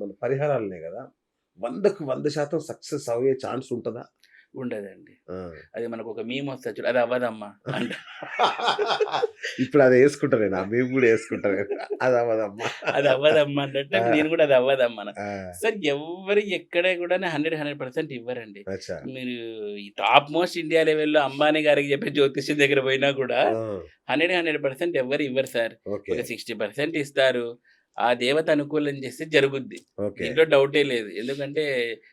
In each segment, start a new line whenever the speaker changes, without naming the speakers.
మన పరిహారాలనే కదా 100కు 100% సక్సెస్ అయ్యే ఛాన్స్ ఉంటదా?
ఉండదండి.
ఆ!
అది మనకొక మీమ్ వస్తది చూడు. అది అవ్వదమ్మా అంట.
ఇప్పుడు అది యేసుకుంటా నేను. ఆ మేము గూడా యేసుకుంటా నేను. అది అవ్వదమ్మా.
అది అవ్వదమ్మా అన్నట్టు
ఆ!
నేను కూడా అది అవ్వదమ్మా అన్న.
ఆ!
సార్ ఎవ్వరు ఎక్కడ కూడా 100% ఇవ్వరండి.
అచ్చా!
మీరు ఈ టాప్ మోస్ట్ ఇండియా లెవెల్‌లో అంబానీ గారికి చెప్పే జ్యోతిష్యం దగ్గర పోయినా కూడా
ఆ!
100% ఎవ్వరు ఇవ్వరు సార్.
ఓకే.
ఒక 60% ఇస్తారు. ఆ దేవత అనుకూలం చేస్తే జరుగుద్ది.
ఓకే.
దీంట్లో డౌటే లేదు. ఎందుకంటే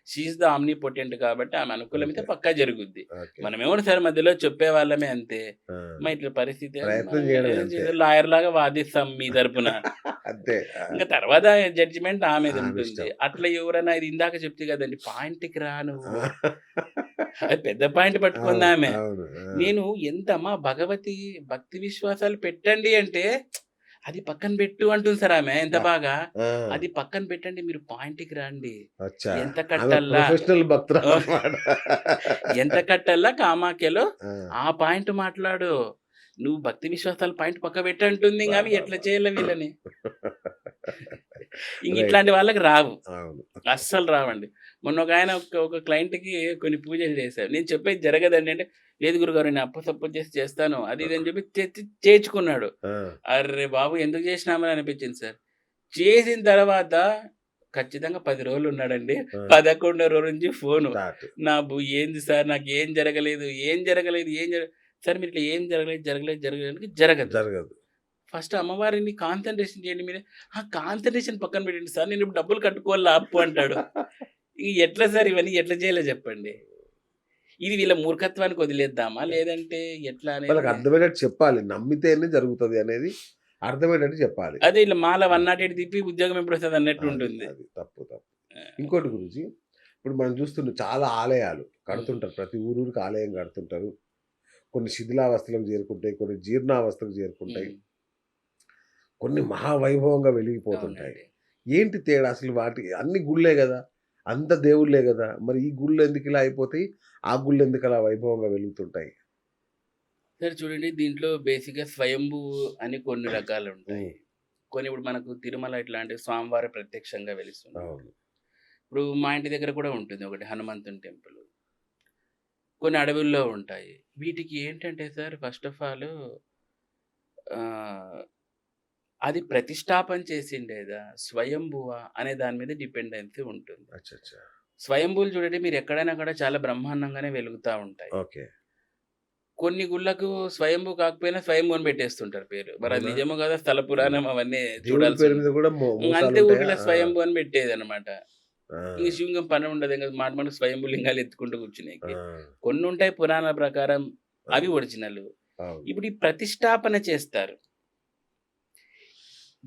షీ ఈస్ ద ఆమ్నిపోటెంట్ కాబట్టి ఆమె అనుకూలమైతే
అంతే.
పక్కా జరుగుద్ది.
ఓకే.
మనమేమో సార్ మధ్యలో చెప్పేవాళ్ళమే అంతే.
ఆ!
ఇట్లా పరిస్థితి
ప్రయత్నం చేయడమే అంతే.
లాయర్‌లాగా వాదిస్తాం మీ తరపున.
అంతే. ఆ!
ఇంక తర్వాత జడ్జిమెంట్ ఆమెది
ఆమె
ఉంటుంది.
ఇష్టం.
అట్లా ఎవరైనా ఇది ఇందాక చెప్తి కదండీ! పాయింట్‌కి రా నువ్వు.
ఆ!
అది పెద్ద పాయింట్
అవును.
పట్టుకుందామె.
అవును. ఆ!
నేను ఎంతమ్మా భగవతి భక్తి విశ్వాసాలు పెట్టండి అంటే, అది పక్కన పెట్టు అంటుంది సార్ ఆమె ఎంత
అబ్బా!
బాగా.
ఆ!
అది పక్కన పెట్టండి మీరు పాయింట్‌కి రండి.
అచ్చా!
ఎంత
ఆమె
కట్టల్లా?
ప్రొఫెషనల్
ఓహ్!
భక్తురాలన్నమాట.
ఎంత కట్టల్లా కామాఖ్యలో
ఆ!
ఆ పాయింట్ మాట్లాడు. నువ్వు భక్తి విశ్వాసాల పాయింట్ పక్కకు పెట్టు అంటుంది. ఇంగ ఆమె ఎట్లా
అబ్బబ్బబ్బా!
చేయాలి వీళ్ళని? ఇంక
రైట్.
ఇట్లాంటి వాళ్ళకి రావు.
అవును.
అస్సలు రావండి. మొన్న ఒకాయన ఒక క్లయింట్‌కి కొన్ని పూజలు చేశారు. నేను చెప్పేది జరగదండి అంటే, లేదు గురుగారు నేను అప్పసప్ప చేసి చేస్తాను. అది ఇది అని చెప్పి చేర్చుకున్నాడు.
ఆ!
అర్రె బాబు! ఎందుకు చేసినామని అనిపించింది సార్. చేసిన తర్వాత ఖచ్చితంగా 10 రోజులున్నాడండి.
ఆ!
11 రోజు నుంచి ఫోను.
స్టార్ట్.
ఏంది సార్ నాకేం జరగలేదు, ఏం జరగలేదు, సార్ మీరు ఇట్లా ఏం జరగలేదు అంటే జరగదు.
జరగదు.
ఫస్ట్ అమ్మవారిని కాన్సంట్రేషన్ చేయండి మీరు. కాన్సంట్రేషన్ పక్కన పెట్టండి సార్. నేను ఇప్పుడు డబ్బులు కట్టుకోవాలా అప్పు అంటాడు. ఎట్లా సార్ ఇవన్నీ ఎట్లా చేయాలో చెప్పండి? ఇది వీళ్ళ మూర్ఖత్వానికి వదిలేద్దామా? లేదంటే ఎట్లా
వాళ్ళకి
అనేది
అర్థమయ్యేటట్టు చెప్పాలి. నమ్మితేనే జరుగుతది అనేది అర్థమయ్యేటట్టు చెప్పాలి.
అదే ఇలా మాల 108 తిప్పి ఉద్యోగం ఎప్పుడొస్తది అన్నట్టు
అది.
ఉంటుంది.
అది. తప్పు. తప్పు.
ఆహ్,
ఇంకోటి గురూజీ, ఇప్పుడు మనం చూస్తున్నాం చాలా ఆలయాలు
హ్మ్.
కడుతుంటారు. ప్రతి ఊరూరికి ఆలయం కడుతుంటారు. కొన్ని శిథిలావస్థలకు చేరుకుంటాయి. కొన్ని జీర్ణావస్థకు చేరుకుంటాయి.
హ్మ్.
కొన్ని మహావైభవంగా వెలిగిపోతుంటాయి.
అవునండి.
ఏంటి తేడా అసలు వాటి అన్ని గుళ్ళే గదా! అంత దేవుళ్ళే గదా! మరి ఈ గుళ్ళు ఎందుకిలా అయిపోతాయి? ఆ గుళ్ళు ఎందుకలా వైభవంగా వెలుగుతుంటాయి?
సరే చూడండి దీంట్లో బేసిక్‌గా స్వయంభూ అని కొన్ని రకాలుంటాయి.
హ్మ్.
కొన్ని ఇప్పుడు మనకు తిరుమల ఇట్లాంటి స్వామివారు ప్రత్యక్షంగా వెలుస్తుంటారు.
అవును.
ఇప్పుడు మా ఇంటి దగ్గర కూడా ఉంటుంది ఒకటి హనుమంతుని టెంపుల్. కొన్ని అడవుల్లో ఉంటాయి. వీటికి ఏంటంటే సార్ ఫస్ట్ ఆఫ్ ఆల్ ఆహ్, అది ప్రతిష్ఠాపన చేసిండేదా? స్వయంభువా? అనే దాని మీద డిపెండెన్సీ ఉంటుంది.
అచ్చచ్చా!
స్వయంభువులు చూడండి మీరెక్కడైనా కూడా చాలా బ్రహ్మాండంగానే వెలుగుతా ఉంటాయి.
ఓకే.
కొన్ని గుళ్ళకు స్వయంభూ కాకపోయినా స్వయంభూ అని పెట్టేస్తుంటారు పేరు. మరది
అవునా?
నిజమో కాదో స్థల
హ్మ్.
పురాణం అవన్నీ
దేవుడి పేరు
చూడాల్సుంది.
మీద గూడా
అంతే
మోసాలుంటాయా?
ఊరికే
ఆ!
స్వయంభూ అని పెట్టేదనమాట.
ఆ!
ఇంక శివంగం పని ఉండదు. ఇంక మాట మాట స్వయంభూ లింగాలు ఎత్తుకుంటూ
ఆ!
కూర్చునేకి. కొన్నుంటాయి పురాణాల ప్రకారం అవి
అవును.
ఒరిజినల్.
అవును.
ఇప్పుడు ఈ ప్రతిష్ఠాపన చేస్తారు.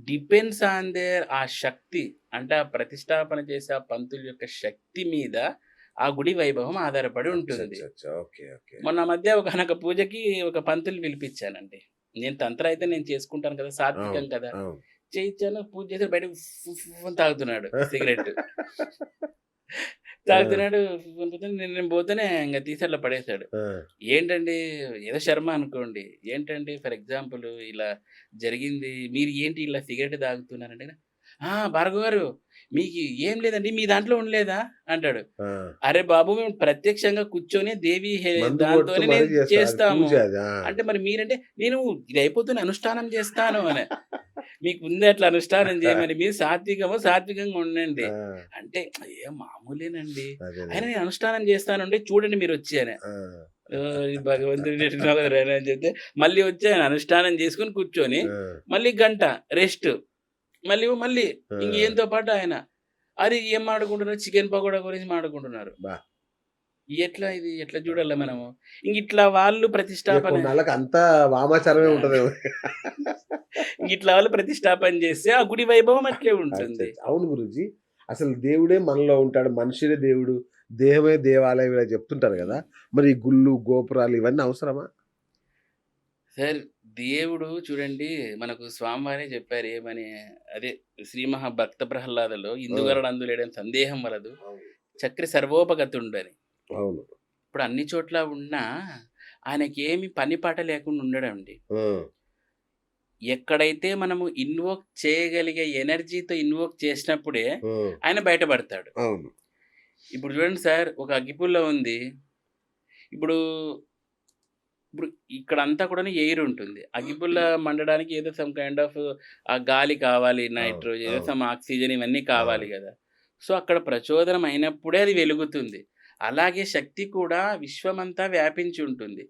డిపెండ్స్ ఆన్ దేర్ ఆ శక్తి. అంటే ఆ ప్రతిష్ఠాపన చేసే ఆ పంతుల యొక్క శక్తి మీద ఆ గుడి వైభవం ఆధారపడి ఉంటుంది.
అచ్చచ్చచ్చా! ఓకే. ఓకే.
మొన్న మధ్య ఒకానొక పూజకి ఒక పంతుల్ని పిలిపిచ్చానండి. నేను తంత్ర అయితే నేను చేసుకుంటాను కదా! సాత్వికం
అవును.
కదా!
అవును.
చేయిచ్చాను. పూజ చేసాడు. బయటకి ఫు ఫు అని తాగుతున్నాడు సిగరెట్.
ఆ!
తాగుతున్నాడు. ఫుఫ్ అని పోతే నేను పోతేనే ఇంగ తీసి అట్లా పడేసాడు.
ఆ!
ఏంటండి ఏదో శర్మ అనుకోండి. ఏంటండి ఫర్ ఎగ్జాంపుల్ ఇలా జరిగింది. మీరు ఏంటి ఇలా సిగరెట్ తాగుతున్నారంటే, "ఆ! భార్గవ్ గారు మీకు ఏం లేదండి. మీ దాంట్లో ఉండలేదా?" అంటాడు.
ఆ!
అరె బాబు! మేము ప్రత్యక్షంగా కూర్చొని దేవి
మందు కొడుతూ
దాంతోనే
మరీ
నేను
చేస్తారు. అది
చేస్తాము.
పూజ అది. ఆ!
అంటే మరి మీరంటే, నేను ఇది అయిపోతూనే అనుష్ఠానం చేస్తాను అనే. మీకుంది అట్లా అనుష్ఠానం చేయమని. మీరు సాత్వికంగా ఉండండి.
ఆ!
అంటే మామూలేనండి.
అదేలే.
అయినా నేను అనుష్ఠానం చేస్తానండి చూడండి మీరొచ్చి అని.
ఆ!
ఈ భగవంతుడిని ఎట్టినావు కదరా అని చెప్తే, మళ్ళీ వచ్చి ఆయన అనుష్ఠానం చేసుకొని కూర్చొని,
ఆ!
మళ్ళీ గంట రెస్ట్. మళ్ళీ
ఆ!
ఇంక ఈయనతో పాటు ఆయన. అది ఏం మాట్లాడుకుంటున్నారు? చికెన్ పకోడా గురించి మాట్లాడుకుంటున్నారు.
అబ్బా!
ఎట్లా
ఆ!
చూడాలా మనము? ఇంగిట్లా వాళ్ళు
ఇగ
ప్రతిష్టాపన
కొన్నాళ్ళకి అంతా వామాచారమే
ఆ!
ఉంటదేమో.
ఇంగిట్లా వాళ్ళు ప్రతిష్టాపన చేస్తే ఆ గుడి వైభవం అట్లే ఉంటుంది.
అచ్చచ్చ! అవును గురూజీ. అసలు దేవుడే మనలో ఉంటాడు. మనుషులే దేవుడు. దేహమే దేవాలయం ఇలా చెప్తుంటారు గదా!
హ్మ్.
మరి ఈ గుళ్ళు, గోపురాలు ఇవన్నీ అవసరమా?
సార్ దేవుడు చూడండి మనకు స్వామివారే చెప్పారు ఏమని, అదే శ్రీ మహాభక్త ప్రహ్లాదలో
ఆ!
ఇందుగలడు లేడని సందేహం వలదు.
అవును.
చక్రి సర్వోపగతుండని.
అవును.
ఇప్పుడు అన్ని చోట్ల ఉన్నా ఆయనకేమి పని పాట లేకుండా ఉండడండి.
ఆ!
ఎక్కడైతే మనము ఇన్వోక్ చేయగలిగే ఎనర్జీతో ఇన్వోక్ చేసినప్పుడే
హ్మ్.
ఆయన బయటపడతాడు.
అవును.
ఇప్పుడు చూడండి సార్, ఒక అగ్గిపుల్ల ఉంది. ఇప్పుడు ఇప్పుడు ఇక్కడంతా కూడాను ఎయిర్ ఉంటుంది. అగ్గిపుల్ల మండడానికి ఏదో సమ్ కైండ్ ఆఫ్ ఆ గాలి కావాలి,
అవును.
నైట్రోజన్, ఏదో
అవును.
సమ్ ఆక్సిజన్ ఇవన్నీ కావాలి
అవును.
గదా! సో, అక్కడ ప్రచోదనం అయినప్పుడే అది వెలుగుతుంది. అలాగే శక్తి కూడా విశ్వమంతా వ్యాపించి ఉంటుంది.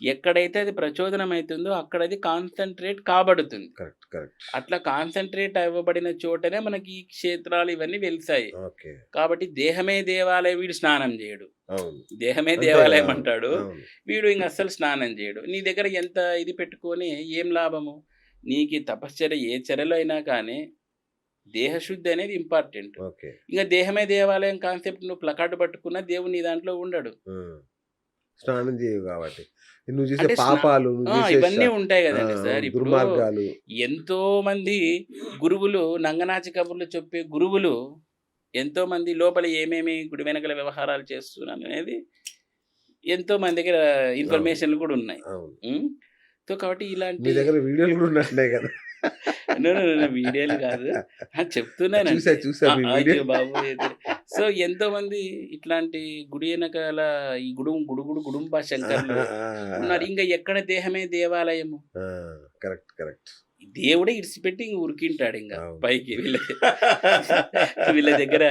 ఎక్కడైతే అది ప్రచోదనం అయితుందో అక్కడ అది కాన్సంట్రేట్ కాబడుతుంది.
కరెక్ట్. కరెక్ట్.
అట్లా కాన్సంట్రేట్ అవ్వబడిన చోటనే మనకి ఈ క్షేత్రాలు ఇవన్నీ వెలిసాయి.
ఓకే.
కాబట్టి దేహమే దేవాలయం, వీడు స్నానం జేయడు.
అవును.
దేహమే
అంతే
దేవాలయం
గదా!
అంటాడు.
అవును.
వీడు ఇంక అస్సలు స్నానం జేయడు. నీ దగ్గర ఎంత ఇది పెట్టుకొని ఏం లాభము? నీకీ తపశ్చర్య ఏ చర్యలో అయినా కానీ దేహశుద్ధి అనేది ఇంపార్టెంట్.
ఓకే.
ఇంక దేహమే దేవాలయం కాన్సెప్ట్ నువ్వు ప్లకార్డ్ పట్టుకున్నా దేవుడు నీ దాంట్లో ఉండడు.
హ్మ్. స్నానం చేయవు కాబట్టి. నువ్వు చేసే
అంటే
పాపాలు, నువ్వు చేసే
ఇవన్నీ ఉంటాయి గదండీ సార్. ఇప్పుడు
దుర్మార్గాలు.
ఎంతోమంది గురువులు నంగనాచి కబుర్లు చెప్పే గురువులు ఎంతోమంది లోపల ఏమేమి గుడి వెనకాల వ్యవహారాలు చేస్తున్నారనేది ఎంతో మంది దగ్గర
అవును.
ఇన్ఫర్మేషన్‌లు కూడా ఉన్నాయి.
అవును.
హ్మ్. సో, కాబట్టి
మీ
ఇలాంటి
దగ్గర వీడియోలు కూడా ఉన్నట్టున్నాయి కదా!
నో, నో, నో, వీడియోలు కాదు. చెప్తున్నానండి.
చూసా మీ వీడియో.
అయ్యో బాబోయ్! సో, ఎంతోమంది ఇట్లాంటి గుడి ఎనకాల ఈ గుడుంబ శంకర్లు ఉన్నారు. ఇంక ఎక్కడ దేహమే దేవాలయము.
ఆ! కరెక్ట్. కరెక్ట్.
దేవుడే ఇడిసిపెట్టి ఇంక ఉరికింటాడింక
అవును.
పైకి వీళ్ళ దగ్గర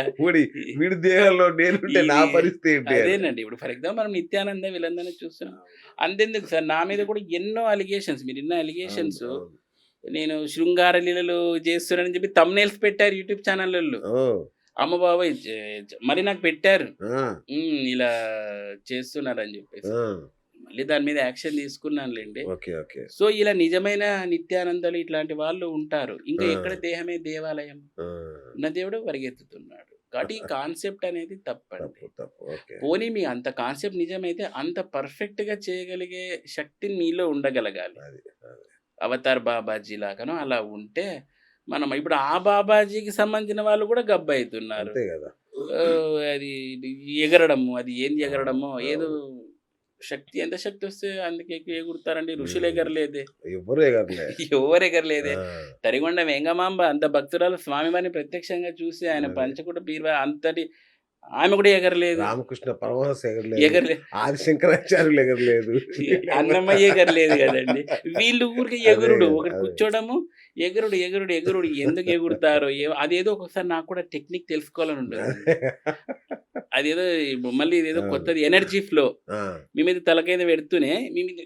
వీడి దేహంలో నేనుంటే నా
ఇది
పరిస్థితి ఏంటి అని.
అదేనండి. ఇప్పుడు ఫర్ ఎగ్జాంపుల్ మనం నిత్యానంద వీళ్ళందరిని చూస్తున్నాం. అంతెందుకు సార్, నా మీద కూడా ఎన్నో అలిగేషన్స్, మీరిన్న
అవును.
అలిగేషన్స్,
అవును.
నేను శృంగార లీలలు చేస్తున్నానని చెప్పి థంబ్‌నెయిల్స్ పెట్టారు యూట్యూబ్ ఛానళ్ళోళ్ళు.
ఓహ్!
అమ్మ బాబోయ్! మరి నాకు పెట్టారు.
ఆ!
ఇలా చేస్తున్నారని చెప్పేసి.
ఆ!
మళ్ళీ దాని మీద యాక్షన్ తీసుకున్నానులెండి.
ఓకే. ఓకే.
సో, ఇలా నిజమైన నిత్యానందాలు ఇట్లాంటి వాళ్ళు ఉంటారు. ఇంకా
ఆ!
ఎక్కడ దేహమే దేవాలయం.
ఆ!
ఉన్న దేవుడు పరిగెత్తుతున్నాడు. కాబట్టి ఈ కాన్సెప్ట్ అనేది తప్పండి.
తప్పు. ఓకే.
పోనీ మీ అంత కాన్సెప్ట్ నిజమైతే అంత పర్ఫెక్ట్‌గా చేయగలిగే శక్తి మీలో ఉండగలగాలి.
అది. అది.
అవతార్ బాబాజీ లాగానో అలా ఉంటే మనం ఇప్పుడు ఆ బాబాజీకి సంబంధించిన వాళ్ళు కూడా గబ్బయితున్నారు.
అంతే కదా!
అది ఎగరడము, అది ఏంది
అవును.
ఎగరడమో ఏదో
అవును.
శక్తి, ఎంత శక్తి వస్తే అందుకే ఎగురుతారండి. ఋషులు
హ్మ్.
ఎగరలేదే.
ఎవ్వరు ఎగరలే.
ఎవరు ఎగరలేదే.
ఆ!
తరిగొండ వెంగమాంబ అంత భక్తురాలు స్వామివారిని ప్రత్యక్షంగా చూసి ఆయన
అదే.
పంచకుట బీరువా అంతటి ఆమె కూడా ఎగరలేదు.
రామకృష్ణ పరమహంస ఎగరలేదు.
ఎగరలేదు.
ఆది శంకరాచార్యులు ఎగరలేదు.
అన్నమయ్య ఎగరలేదు కదండి. వీళ్ళు ఊరికే
అదే
ఎగురుడు,
కదా!
ఒకటి
అదే.
కూర్చోవడము, ఎగురుడు. ఎందుకు ఎగురుతారో అదేదో ఒకసారి నాకు కూడా టెక్నిక్ తెలుసుకోవాలని ఉంటుందండి. అదేదో మళ్ళీ ఇదేదో
అవును.
కొత్తది ఎనర్జీ ఫ్లో.
ఆ!
మీ మీద తలకైన పెడుతూనే మీ మీద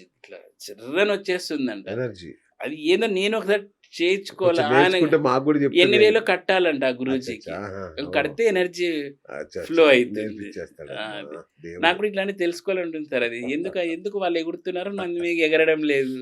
ఇట్లా చిర్రని వచ్చేస్తుందంట.
ఎనర్జీ.
అది ఏందో నేను ఒకసారి చేయించుకోవాలి.
కొంచెం
ఆయన
నేర్చుకుంటే మాకు కూడా చెప్తే
ఎన్ని వేలో కట్టాలంట ఆ గురూజీకి.
అచ్చచ్చా! ఆహా! ఓహ్!
కడితే ఎనర్జీ
అచ్చచ్చా!
ఫ్లో అయితుంది.
నేర్పించేస్తాడు.
అది.
దేవుడు.
నాకు కూడా ఇట్లాంటివి తెలుసుకోవాలని ఉంటుంది సార్. అది ఎందుకు వాళ్ళు ఎగురుతున్నారో నన్ను మీకు ఎగరడం లేదు.